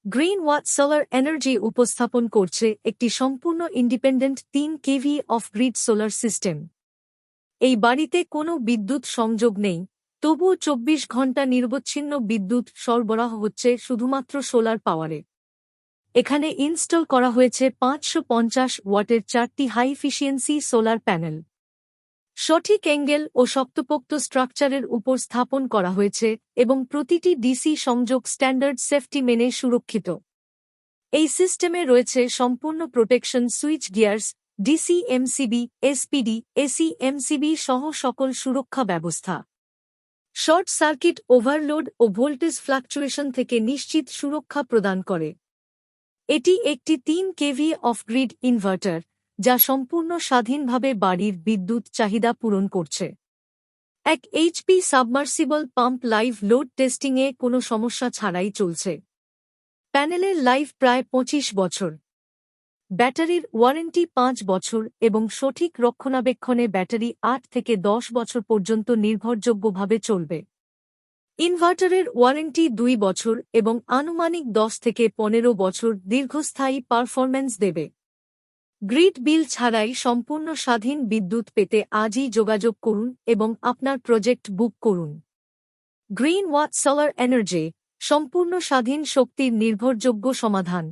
Green watt solar energy উপস্থাপন করছে একটি সম্পূর্ণ independent 3 KV off grid solar system. এই বাড়িতে কোনো বিদ্যুৎ সংযোগ নেই, তবুও 24 ঘন্টা নিরবচ্ছিন্ন বিদ্যুৎ সরবরাহ হচ্ছে শুধুমাত্র সোলার পাওয়ারে। এখানে ইনস্টল করা হয়েছে 550 ওয়াটের 4টি হাই এফিসিয়েন্সি সোলার প্যানেল। সঠিক অ্যাঙ্গেল ও শক্তপোক্ত স্ট্রাকচারের উপর স্থাপন করা হয়েছে এবং প্রতিটি ডিসি সংযোগ স্ট্যান্ডার্ড সেফটি মেনে সুরক্ষিত। এই সিস্টেমে রয়েছে সম্পূর্ণ protection switch gears, DC MCB, SPD, AC MCB সহ সকল সুরক্ষা ব্যবস্থা। শর্ট সার্কিট, ওভারলোড ও ভোল্টেজ ফ্লাকচুয়েশন থেকে নিশ্চিত সুরক্ষা প্রদান করে। এটি একটি 3 কেভি অফ গ্রিড ইনভার্টার, যা সম্পূর্ণ স্বাধীনভাবে বাড়ির বিদ্যুৎ চাহিদা পূরণ করছে। এক HP submersible pump live load টেস্টিংয়ে কোনো সমস্যা ছাড়াই চলছে। প্যানেলের লাইফ প্রায় 25 বছর। ব্যাটারির ওয়ারেন্টি 5 বছর এবং সঠিক রক্ষণাবেক্ষণে ব্যাটারি 8 থেকে 10 বছর পর্যন্ত নির্ভরযোগ্যভাবে চলবে। ইনভার্টারের ওয়ারেন্টি 2 বছর এবং আনুমানিক 10 থেকে 15 বছর দীর্ঘস্থায়ী পারফরম্যান্স দেবে। গ্রিড বিল ছাড়াই সম্পূর্ণ স্বাধীন বিদ্যুৎ পেতে আজই যোগাযোগ করুন এবং আপনার প্রজেক্ট বুক করুন। গ্রিন ওয়াট সোলার এনার্জি, সম্পূর্ণ স্বাধীন শক্তির নির্ভরযোগ্য সমাধান।